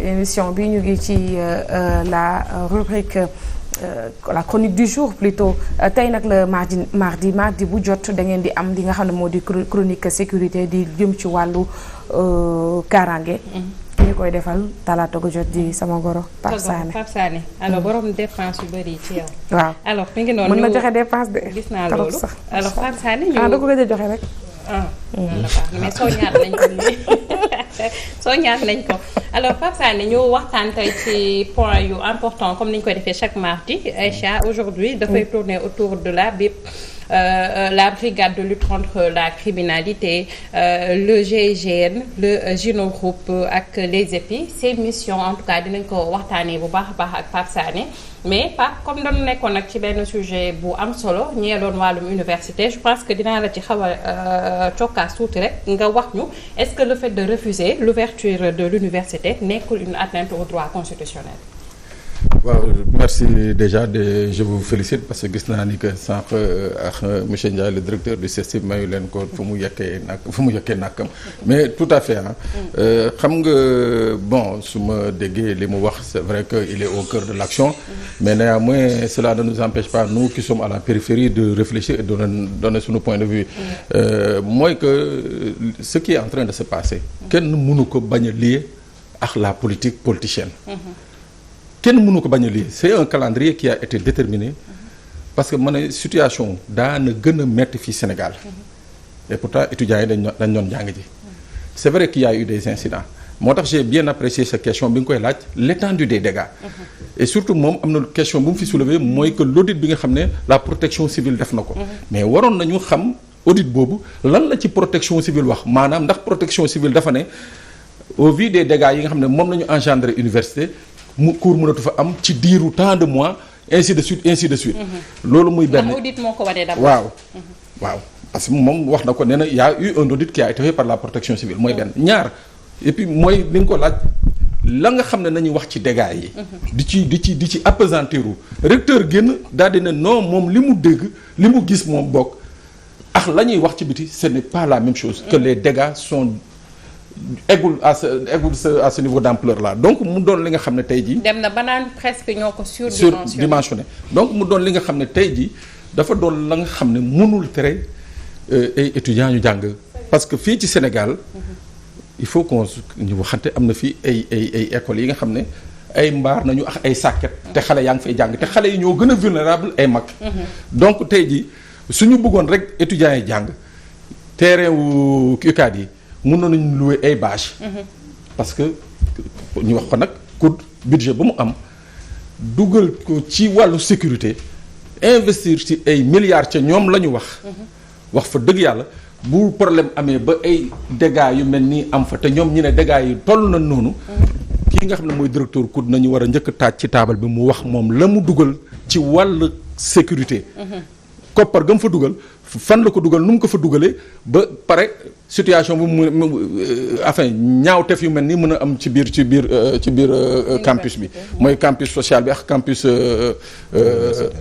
émission bi ñu ngi ci la rubrique la chronique du jour plutôt tey nag la mardi bu jot da ngeen di am li nga xam ne moo di chronique sécurité di jëm ci wàllu kaaraange. ki ñu koy defal talaata gu jot di sama goro Pape Sané. alors borom dépense yu bëri ci yow. waaw alors mi ngi noonu mën na joxe dépense de. gis naa loolu alors Pape Sané ñu. da ko gëj a joxe rek. mais soo ñaar nañ ko nii soo ñaar nañ ko alors Pape Sané ñu waxtaan tey ci point yu important comme ni ñu koy defee chaque mardi Aïcha aujourd'hui dafay tourner autour de la BIP. La brigade de lutte contre la criminalité, le GIGN, le Gino-Group ak les EPI ces missions en tout cas dinañ ko waxtaanee bu baax a baax ak Pape Sané mais Pape comme dañu nekkoon nag ci benn sujet bu am solo ñeeloon wàllum université je pense que dinaa la ci xaw a cokkaas tuuti rek nga wax ñu est-ce que le fait de refuser l'ouverture de l'université nekkul une atteinte au droit constitutionnel. waaw merci déjà je vous félicite parce que gis naa ni que sànq ak monsieur Ndiaye le directeur du CESTI mayu leen ko fu mu yekkee nàkkam mais tout à fait xam nga bon su ma déggee li mu wax c'est vrai que il est au cœur de l'action mais néanmoins cela ne nous empêche pas nous qui sommes à la périphérie de réfléchir et de donner suñu point de vue mooy que ce qui est en train de se passer kenn mënu ko bañ a lier ak la politique politicienne kenn mënu ko bañ a lii c'est un calendrier qui a été déterminé parce que ma ne situation daana gën a metti fii Sénégal et pourtant étudiants yi dañ doon jàng ji c'est vrai qu'il y a eu des incidents moo tax j'ai bien apprécié cette question bi nga koy laaj l'étendue des dégâts et surtout moom am na question bu mu fi soulever mooy que l'audit bi nga xam ne la protection civile def na ko mais waroon nañu xam audit boobu lan la ci protection civile wax maanaam ndax protection civile dafa ne au vu des dégâts yi nga xam ne moom nañu engendrer université mu cours mënatu fa am ci diiru tant de mois ainsi de suite. loolu muy benn audit moo ko wane d'abord. waaw parce que moom wax na ko nee na y a eu un audit qui a été fait par la protection civile mooy benn ñaar et puis mooy li nga ko laaj la nga xam ne nañuy wax ci dégâts yi. di ci appesantiru recteur génn daal di ne non moom li mu dégg li mu gis moom bokk ak la ñuy wax ci biti ce n'est pas la même chose. que les dégâts sont. eggul à ce niveau d'ampleur là donc mu doon li nga xam ne tey jii. dem na ba naan presque ñoo ko surdimensionné donc mu doon li nga xam ne tey jii dafa doon la nga xam ne mënul tere ay étudiants ñu jàng parce que fii ci Sénégal il faut qu'on ñu waxante am na fii ay écoles yi nga xam ne ay mbaar nañu ak ay sàkket te xale yaa ngi fay jàng te xale yi ñoo gën a vulnérable ay mag. donc tey jii suñu bëggoon rek étudiants yi jàng terrain wu UCAD yi. mun nañu louer ay bâche parce que ñu wax ko nag COUD budget ba mu am dugal ko ci wàllu sécurité investir ci ay milliards ca ñoom la ñu wax fa dëgg yàlla bu problème amee ba ay dégâts yu mel nii am fa te ñoom ñu ne dégâts yi toll na noonu kii nga xam ne mooy directeur COUD nañu war a njëkk a taaj ci taabal bi mu wax moom la mu dugal ci wàllu sécurité koppar ga mu fa dugal fan la ko dugal nu mu ko fa dugalee ba pare situation bu mu enfin ñaawteef yu mel ni mën a am ci biir campus bi mooy campus social bi ak campus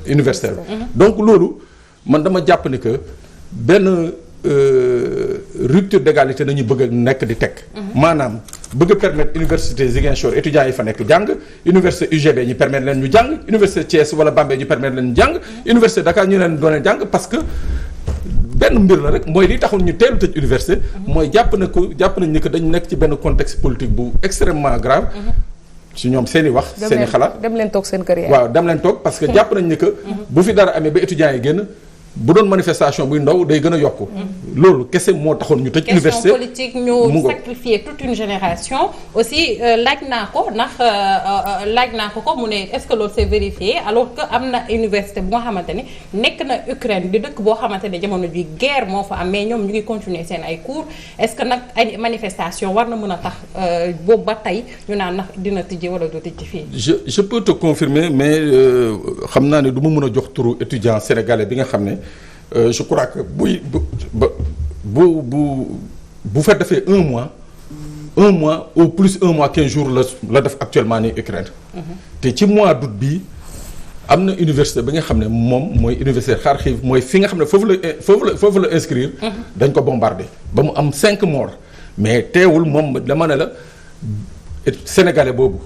universitaire bi donc loolu man dama jàpp ni que benn rupture d'égalité nañu bëgg a nekk di teg maanaam bëgg a permettre université Ziguinchor étudiants yi fa nekk jàng université UGB ñu permettre leen ñu jàng université Thiès wala Bambey ñu permettre leen ñu jàng université Dakar ñu leen doon jàng parce que benn mbir la rek mooy li taxul ñu teelu tëj université mooy jàpp nañ ni que dañu nekk ci benn contexte politique bu extrêmement grave ci ñoom seen i wax seen i xalaat dem leen toog seen kër yaay. waaw dem leen toog parce que jàpp nañ ni que bu fi dara amee ba étudiants yi génn bu doon manifestation buy ndaw day gën a yokku loolu kese moo taxoon ñu tëj université question politique ñu sacrifier toute une génération aussi laaj naa ko mu ne est-ce que loolu c'est vérifié alors que am na université bu nga xamante ni nekk na Ukraine di dëkk boo xamante ne jamono ji guerre moo fa am mais ñoom ñu ngi continuer seen ay cours est-ce que nag ay manifestation war na mën a tax boobu ba tey ñu naan ndax dina tijji wala du tijji fii. je peux te confirmer mais xam naa ne du ma mën a jox turu étudiant sénégalais bi nga xam ne je crois que bu fa defee un mois au plus un mois 15 jours la def actuellement ni Ukraine te ci mois d'août bii am na université bi nga xam ne moom mooy université Kharkiv mooy fi nga xam ne foofu la inscrire dañ ko bombardé ba mu am 5 morts mais teewul moom dama ne la sénégalais boobu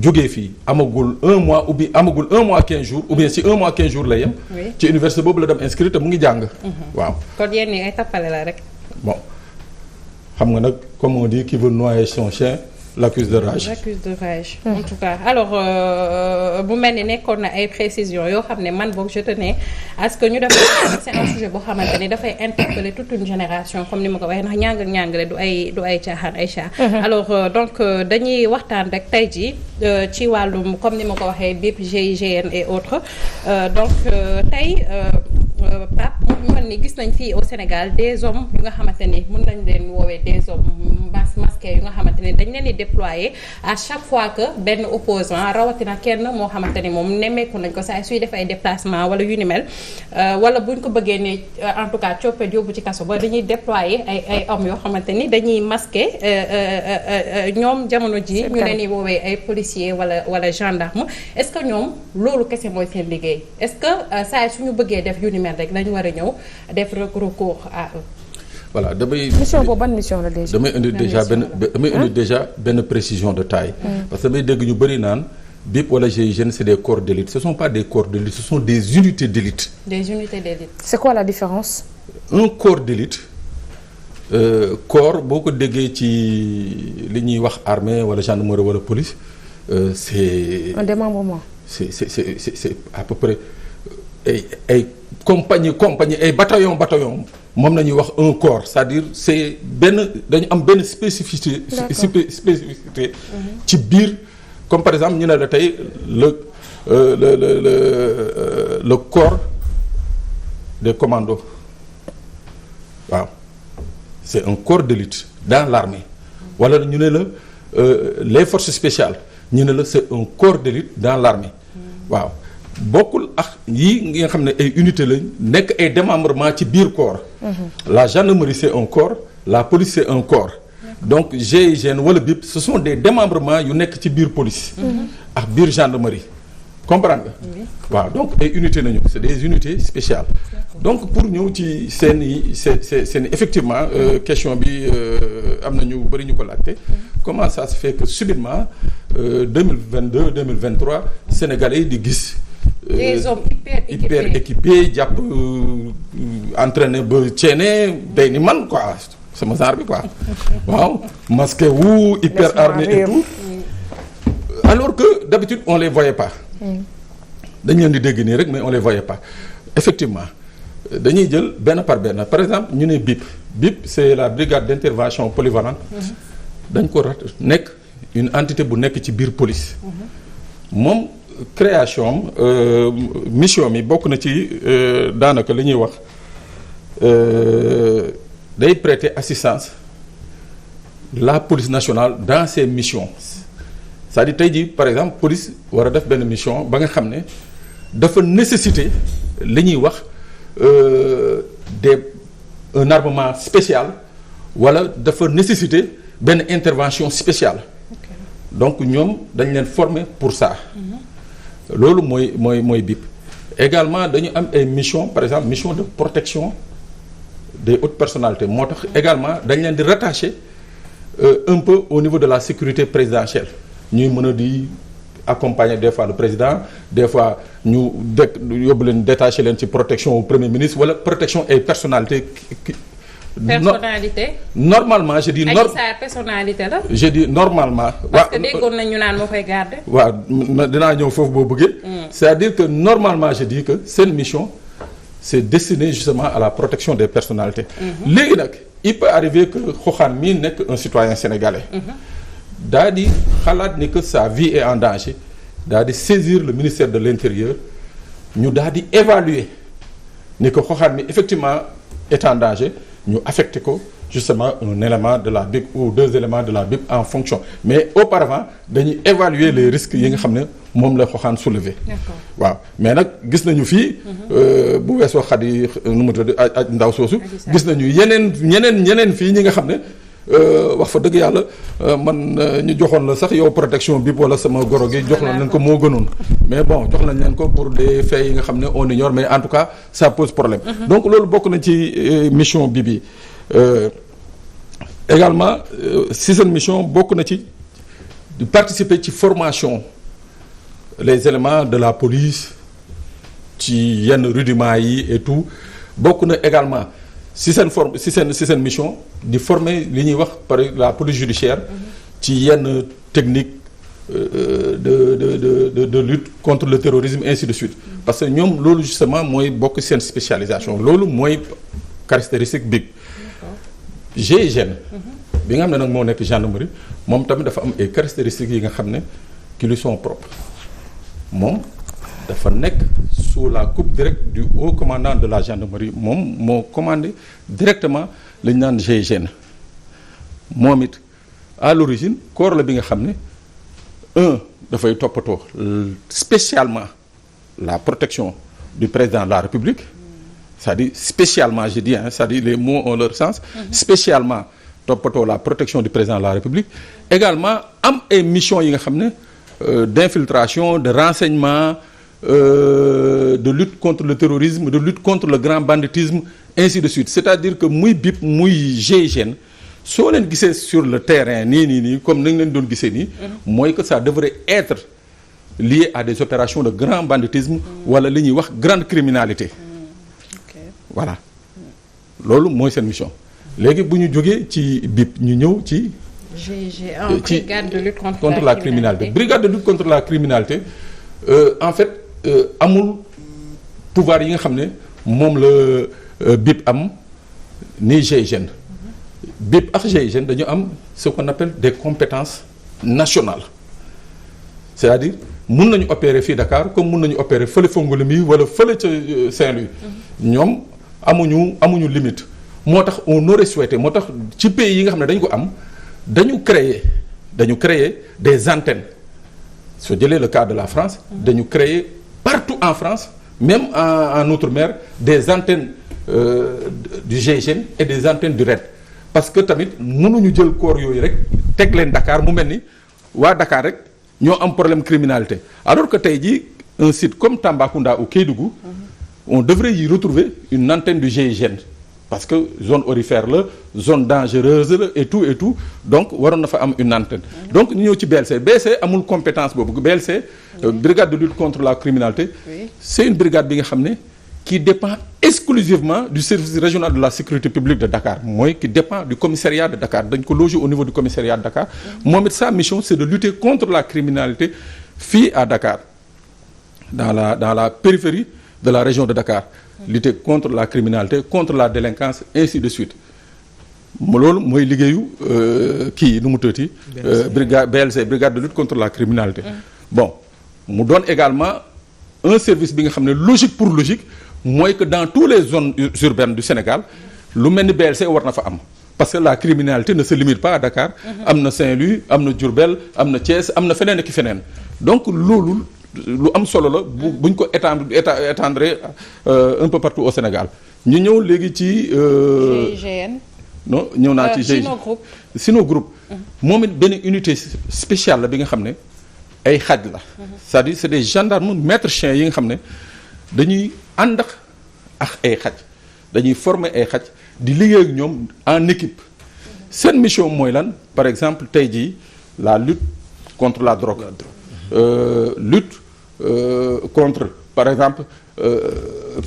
jógee fii amagul 1 mois ou bien amagul 1 mois 15 jours ou bien si 1 mois 15 jours la yem. ci université boobu la dem inscrit te mu ngi jàng. waaw kon yéen ñi ay tappale la rek. bon xam nga nag comme on dit qui veut noyer son chien l'accuse de rage. L'accuse de rage. En tout cas alors bu mel ni nekkoon na ay précisions yoo xam ne man boog je tenais à ce que ñu def c'est un sujet boo xamante ni dafay interpeller toute une génération comme ni ma ko waxee ndax ñàngale du ay caaxaan ay caa. alors donc dañuy waxtaan rek tey jii ci wàllum comme ni ma ko waxee BIP GIGN et autres donc tey Pape mu mel ni gis nañ fii au Sénégal des hommes yu nga xamante ni mën nañ leen woowee des hommes masqués yu nga xamante ni dañ leen di déployer à chaque fois que benn opposant rawatina kenn moo xamante ni moom nemmeeku nañ ko saa suy def ay déplacement wala yu ni mel wala buñ ko bëggee ne en tout cas coppet yóbbu ci kaso ba dañuy déployer ay hommes yoo xamante ni dañuy masqué ñoom jamono ji ñu leen di woowee ay policiers wala gendarme est-ce que ñoom loolu kese mooy seen liggéey est-ce que saa suñu bëggee def yu ni mel rek dañu war a ñëw def recours à eux. voilà mission boobu ban mission la déjà. damay indi déjà benn précision de taille. parce que damay dégg ñu bëri naan BIP wala GIGN c'est des corps d'élite ce sont pas des corps d'élite ce sont des unités d'élite. Des unités d'élite. C'est quoi la différence? Un corps d'élite corps boo ko déggee ci li ñuy wax armée wala gendarmerie wala police c'est. Un démembrement. c'est à peu près ay compagnie ay bataillon moom la ñuy wax un corps c'est-à-dire c'est dañu am benn spécificité ci biir comme par exemple ñu ne la tey le corps des commandos waaw c'est un corps d'élite dans l'armée wala ñu ne la les forces spéciales ñu ne la c'est un corps d'élite dans l'armée waaw bokkul ak yii nga xam ne ay unité lañ nekk ay démembrement ci biir corps. La gendarmerie c'est un corps la police c'est un corps donc GIGN wala BIP ce sont des démembrements yu nekk ci biir police. ak biir gendarmerie comprendre nga. waaw donc ay unités nañu c'est des unités spéciales. donc pour ñëw ci seen effectivement question bi am na ñu bari ñu ko laajte. Comment ça se fait que subitement 2022 2023 Sénégalais yi di gis. Des hommes hyper équipés jàpp entraîné ba ceene day ni man quoi sama genre bi quoi waaw masqué wu hyper armé et tout alors que d'habitude on les voyait pas dañ leen di dégg nii rek mais on les voyait pas effectivement dañuy jël benn par exemple ñu ne BIP c'est la brigade d'intervention polyvalente dañ ko nekk une entité bu nekk ci biir police moom création mission mi bokk na ci daanaka li ñuy wax day prêter assistance la police nationale dans ses missions c'est-à-dire tey jii par exemple police war a def benn mission ba nga xam ne dafa nécessiter li ñuy wax un armement spécial wala dafa nécessiter benn intervention spéciale donc ñoom dañ leen former pour ça loolu mooy BIP également dañu am ay mission par exemple mission de protection des hautes personnalités moo tax également dañ leen di rattacher un peu au niveau de la sécurité présidentielle ñuy mën a di accompagner des fois le président des fois ñu yóbbu leen détacher leen ci protection au premier ministre wala protection ay personnalités personnalité. Normalement je dis. personnalité la. je dis normalement. parce que déggoon nañu naan moo koy garder. waaw dinaa ñëw foofu boo bëggee. c'est-à-dire que normalement je dis que seen mission c'est destiné justement à la protection des personnalités. léegi nag il peut arriver que Xoxaan mii nekk un citoyen sénégalais. daa di xalaat ni que sa vie est en danger daa di saisir le ministère de l'intérieur ñu daa di évaluer ni que Xoxaan mi effectivement est en danger. ñu affecté ko justement un élément de la BIP ou 2 éléments de la BIP en fonction mais auparavant dañuy évaluer les risques yi nga xam ne moom la Xoxaan soulever. waaw mais nag gis nañu fii bu weesoo Xadi nu mu tudd aj ndaw soosu gis nañu ñeneen fii ñi nga xam ne wax fa dëgg yàlla man ñu joxoon la sax yow protection BIP wala sama goro gi jox nañ leen ko moo gënoon mais bon jox nañ leen ko pour des faits yi nga xam ne on ignore mais en tout cas ça pose problème donc loolu bokk na ci mission bi également si seen mission bokk na ci di participer ci formation les éléments de la police ci yenn rudiments yi et tout bokk na également si seen mission di former li ñuy wax par la police judiciaire ci yenn technique de lutte contre le terrorisme ainsi de suite parce que ñoom loolu justement mooy bokk seen spécialisation loolu mooy caractéristique bi GIGN bi nga xam ne nag moo nekk gendarmerie moom tamit dafa am ay caractéristiques yi nga xam ne qui lui sont propres moom dafa nekk sous la coupe directe du haut commandant de la gendarmerie moom moo commandé directement la ñu naan GIGN moom it à l'origine corps la bi nga xam ne dafay toppatoo spécialement la protection du président de la République c'est-à-dire spécialement je dis c'est-à-dire les mots ont leur sens spécialement toppatoo la protection du président de la République également am ay missions yi nga xam ne d'infiltration de renseignement de lutte contre le terrorisme de lutte contre le grand banditisme ainsi de suite c'est-à-dire que muy BIP muy GIGN soo leen gisee sur le terrain nii comme nañ leen doon gisee nii mooy que ça devrait être lié à des opérations de grand banditisme wala li ñuy wax grande criminalité voilà loolu mooy seen mission léegi bu ñu jógee ci BIP ñu ñëw ci brigade de lutte contre la criminalité brigade de lutte contre la criminalité en fait amul pouvoir yi nga xam ne moom la BIP am ni GIGN BIP ak GIGN dañu am ce qu'on appelle des compétences nationales c'est-à-dire mun nañu opérer fii Dakar comme mun nañu opérer fële Fongolemi wala fële ca Saint-Louis ñoom amuñu limite moo tax on aurait souhaité moo tax ci pays yi nga xam ne dañu ko am dañu créer des antennes soo jëlee le cas de la France dañu créer partout en France même en outre-mer des antennes du GIGN et des antennes du RAID parce que tamit mënuñu jël corps yooyu rek teg leen Dakar mu mel ni waa Dakar rek ñoo am problème criminalité alors que tey jii un site comme Tambacounda ou Kédougou on devrait y retrouver une antenne du GIGN parce que zone aurifère la zone dangereuse la et tout donc waroon na fa am une antenne donc ñu ñëw ci BLC amul compétence boobu BLC brigade de lutte contre la criminalité c'est une brigade bi nga xam ne qui dépend exclusivement du service régional de la sécurité publique de Dakar mooy qui dépend du commissariat de Dakar dañ ko loger au niveau du commissariat de Dakar moom it sa mission c'est de lutter contre la criminalité fii à Dakar dans la périphérie de la région de Dakar lutter contre la criminalité contre la délinquance ainsi de suite loolu mooy liggéeyu kii nu mu tëti BLC brigade de lutte contre la criminalité bon mu doon également un service bi nga xam ne logique pour logique mooy que dans toutes les zones urbaines du Sénégal lu mel ni BLC war na fa am parce que la criminalité ne se limite pas à Dakar am na Saint-Louis am na Diourbel am na Thiès am na feneen ak feneen donc loolu lu am solo la buñ ko étendre un peu partout au Sénégal ñu ñëw léegi ci GIGN non ñëw naa ci GIGN Sino Groupe moom it benn unité spéciale la bi nga xam ne ay xaj la c'est-à-dire c'est des gendarmes maîtres chiens yi nga xam ne dañuy ànd ak ay xaj dañuy former ay xaj di liggéey ak ñoom en équipe seen mission mooy lan par exemple tey jii la lutte contre la drogue lutte contre par exemple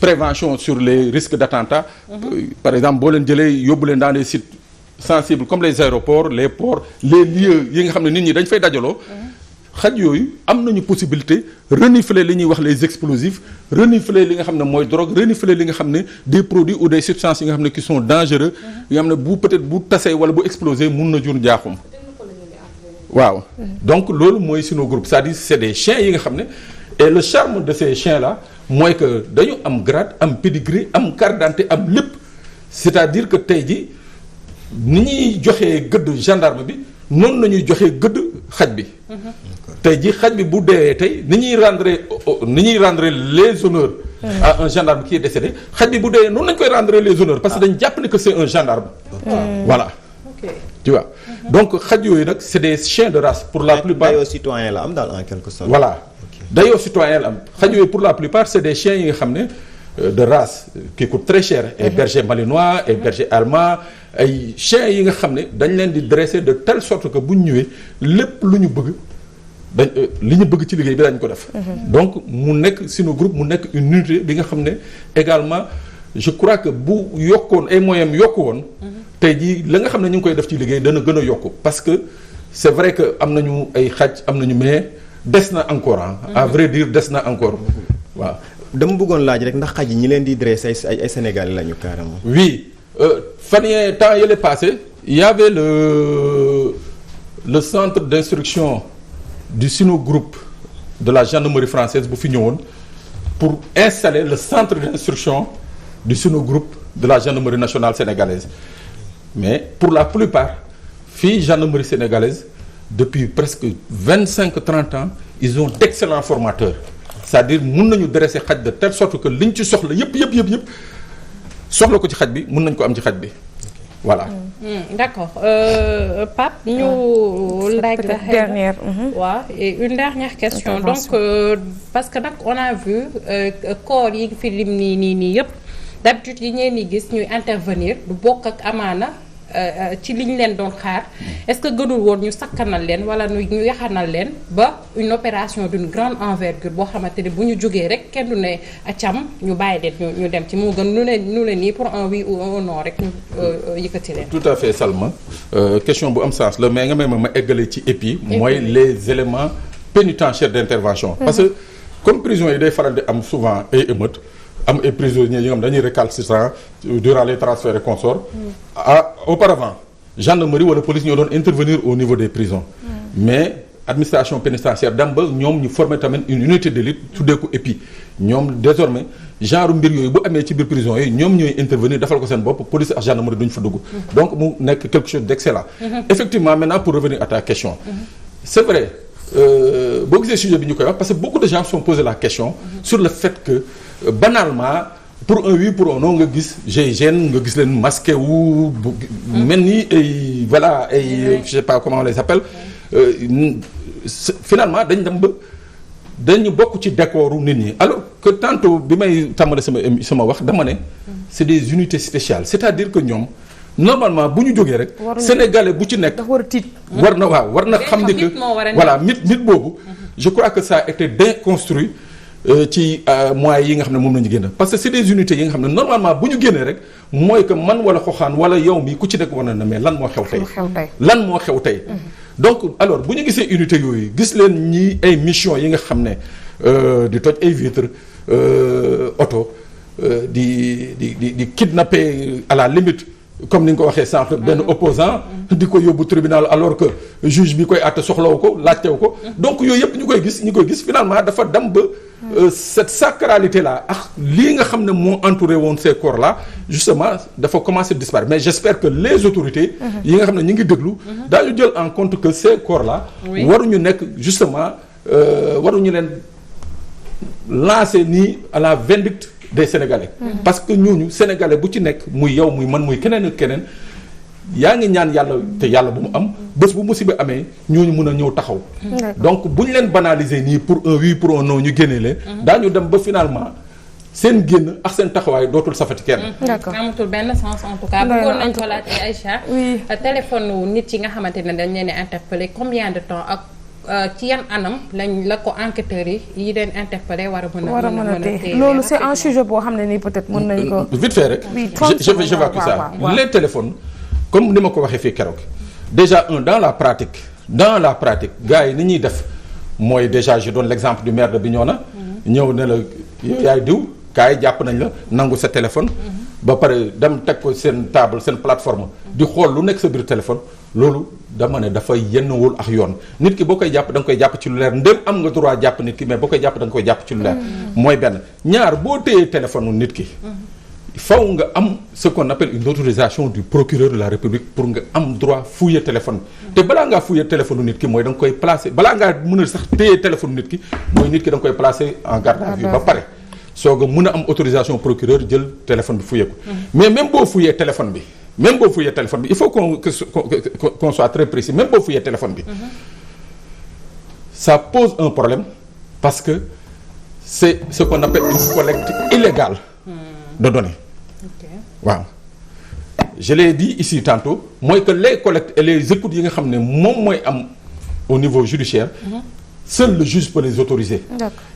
prévention sur les risques d'attentat par exemple boo leen jëlee yóbbu leen dans des sites sensibles comme les aéroports les ports les lieux yi nga xam ne nit ñi dañ fay dajaloo xaj yooyu am nañu possibilité renifler li ñuy wax les explosifs renifler li nga xam ne mooy drogue renifler li nga xam ne des produits ou des substances yi nga xam ne qui sont dangereux yi nga xam ne bu peut-être bu tasee wala bu exploser mun na jur njaaxum waaw donc loolu mooy Sino Groupe c'est-à-dire c'est des chiens yi nga xam ne et le charme de ces chiens là mooy que dañu am grade am pedigree am carte d'identité am lépp c'est-à-dire que tey ji ni ñuy joxee gëdd gendarme bi noonu la ñuy joxee gëdd xaj bi tey ji xaj bi bu deewee tey ni ñuy rendre les honneurs à un gendarme qui est décédé xaj bi bu deewee noonu lañ koy rendre les honneurs parce que dañ jàpp ne que c'est un gendarme voilà tu vois donc xaj yooyu nag c'est des chiens de race pour la plupart dayoo citoyen la am daal en quelque sorte voilà dayoo citoyen la am xaj yooyu pour la plupart c'est des chiens yi nga xam ne de race qui coûtent très cher et berger malinois et berger allemand ay chiens yi nga xam ne dañ leen di dresser de telle sorte que bu ñu ñëwee lépp lu ñu bëgg li ñu bëgg ci liggéey bi dañ ko def. donc mu nekk sunu groupe mu nekk une unité bi nga xam ne également je crois que bu yokkoon ay moyens yokku woon. tey jii la nga xam ne ñu ngi koy def ci liggéey dana gën a yokku parce que c'est vrai que am nañu ay xaj am nañu mais des na encore à vrai dire des na encore waaw. dama bëggoon laaj rek ndax xaj yi ñi leen di dresser ay Sénégalais lañu carrément. oui fan yee temps yële passé il y avait le centre d'instruction du Sinogroupe de la gendarmerie française bu fi ñëwoon pour installer le centre d'instruction du Sinogroupe de la gendarmerie nationale sénégalaise mais pour la plupart fii gendarmerie sénégalaise depuis presque 25-30 ans ils ont d'excellents formateurs c'est-à-dire mun nañu dresser xaj de telle sorte que liñ ci soxla yëpp soxla ko ci xaj bi mun nañ ko am ci xaj bi voilà. D'accord Pape ñu laaj la dernière waaw et une dernière question donc parce que nag on a vu corps yi fi lim nii yëpp d'habitude yi ngeen di gis ñuy intervenir du bokk ak amaana ci li ñu leen doon xaar est-ce que gënul woon ñu sakkanal leen wala ñu yaxanal leen ba une opération d'une grande envergure boo xamante ne bu ñu jógee rek kenn du ne acam ñu bàyyi leen ñu dem ci moo gën nu ne nii pour un oui ou un non rek ñu yëkkati leen. tout à fait Salma question bu am sens la mais nga may ma eggale ci épi mooy les éléments pénitentiaires d'intervention. parce que comme prison yi day faral di am souvent ay émeutes. am ay prisonniers yi nga xam dañuy récalcitrants durant les transferts et consorts. Auparavant gendarmerie wala police ñoo doon intervenir au niveau des prisons. mais administration pénitentiaire dem ba ñoom ñu former tamit une unité d'élite tuddee ko EPI ñoom désormais genre mbir yooyu bu amee ci biir prison yi ñoom ñooy intervenir defal ko seen bopp police ak gendarmerie duñ fa dugg. donc mu nekk quelque chose d'excellent. effectivement maintenant pour revenir à ta question. c'est vrai boo gisee sujet bi ñu koy wax parce que beaucoup de gens se sont posé la question. sur le fait que. banalement pour un oui pour un non nga gis GIGN nga gis leen masqué wu mel ni ay voilà ay je sais pas comment on les appelle finalement dañ dem ba dañu bokk ci décoru nit ñi alors que tantôt bi may tàmbale sama wax dama ne c'est des unités spéciales c'est-à-dire que ñoom normalement bu ñu jógee rek sénégalais bu ci nekk war na xam ni que voilà mythe boobu je crois que ça a été déconstruit ci moyens yi nga xam ne moom la ñu génn parce que c'est des unités yi nga xam ne normalement bu ñu génnee rek mooy que man wala xoxaan wala yow mi ku ci nekk war na mais lan moo xew tey donc alors bu ñu gisee unité yooyu gis leen ñi ay mission yi nga xam ne di toj ay vitres oto di kidnapper à la limite comme ni nga ko waxee sànq benn opposant di ko yóbbu tribunal alors que juge bi koy àtte soxlawu ko laajtewu ko donc yooyu yëpp ñu koy gis finalement dafa dem ba cette sacralité là ak lii nga xam ne moo entouré woon ces corps là justement dafa commencer disparaître mais j'espère que les autorités yi nga xam ne ñu ngi déglu daañu jël en compte que ces corps là waruñu nekk justement waruñu leen lancer nii à la vindicte des Sénégalais. parce que ñooñu Sénégalais bu ci nekk muy yow muy man muy keneen ak keneen yaa ngi ñaan yàlla te yàlla bu mu am bés bu musiba amee ñooñu mën a ñëw taxaw. donc bu ñu leen banaliser nii pour un oui pour un non ñu génnee leen. daañu dem ba finalement seen génn ak seen taxawaay dootul safati kenn. d'accord amatul benn sens en tout cas. bëggoon nañ ko laaj Aïcha. oui téléphone nit yi nga xamante ne dañ leen di interpeller combien de temps ak. ci yan anam lañ la ko enquêteurs yi leen interpellé war a mën a téye loolu c'est un sujet boo xam ne nii peut-être mën nañ ko. vite fait rek j'évacue ça les téléphones comme ni ma ko waxee fii keroog déjà dans la pratique gars yi ni ñuy def mooy déjà je donne l'exemple du maire de Bignona ñëw ne la yow yaay diw kaay jàpp nañ la nangu sa téléphone ba pare dem teg ko seen table seen plateforme di xool lu nekk sa biir téléphone loolu dama ne dafa yennwul ak yoon nit ki boo koy jàpp da nga koy jàpp ci lu leer ndem am nga droit jàpp nit ki mais boo koy jàpp da nga koy jàpp ci lu leer mooy benn ñaar boo téyee téléphone u nit ki faw nga am ce qu'on appelle une autorisation du procureur de la République pour nga am droit fouiller téléphone te balaa ngaa fouiller téléphone u nit ki mooy da nga koy placer balaa ngaa mën a sax téyee téléphone nit ki mooy nit ki da nga koy placer en garde à vue ba pare soog a mën a am autorisation procureur jël téléphone bi fouiller ko mais même boo fouiller téléphone bi il faut qu'on soit très précis même boo fouiller téléphone bi ça pose un problème parce que c'est ce qu'on appelle une collecte illégale de données waaw je l'ai dit ici tantôt mooy que les collectes et les écoutes yi nga xam ne moom mooy am au niveau judiciaire seul le juge peut les autoriser.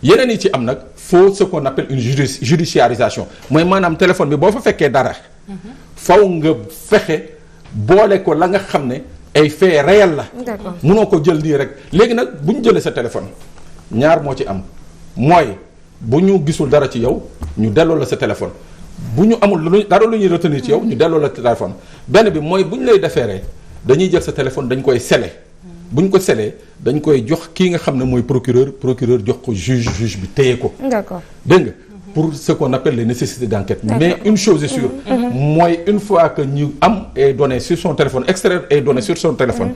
yeneen yi ci am nag faut ce qu'on appelle une judiciarisation mooy maanaam téléphone bi boo fa fekkee dara faw nga fexe boole ko la nga xam ne ay fait réel la mënoo ko jël nii rek léegi nag bu ñu jëlee sa téléphone ñaar moo ci am mooy bu ñu gisul dara ci yow ñu delloo la sa téléphone bu ñu amul dara lu ñuy retenir ci yow ñu delloo la téléphone benn bi mooy bu ñu lay defeeree dañuy jël sa téléphone dañ koy sceller bu ñu ko sceller dañ koy jox kii nga xam ne mooy procureur jox ko juge bi téye ko. d'accord dégg nga pour ce qu'on appelle les nécessités d'enquête. Mais une chose est sûre. mooy une fois que ñu am ay données sur son téléphone extraire ay données sur son téléphone.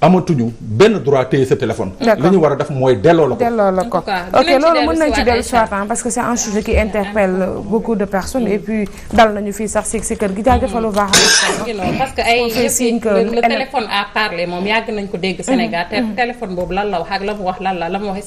amatuñu benn droit téye sa téléphone. li ñu war a def mooy delloo la ko. ok loolu mën nañ ci dellu soit parce que c'est un sujet qui interpelle beaucoup de personnes et puis dal nañu fii sax si kër gi jaajëfal bu baax parce que ay le téléphone à parler moom yàgg nañ ko dégg Sénégal te téléphone boobu lan la wax ak la mu wax lan la mu wax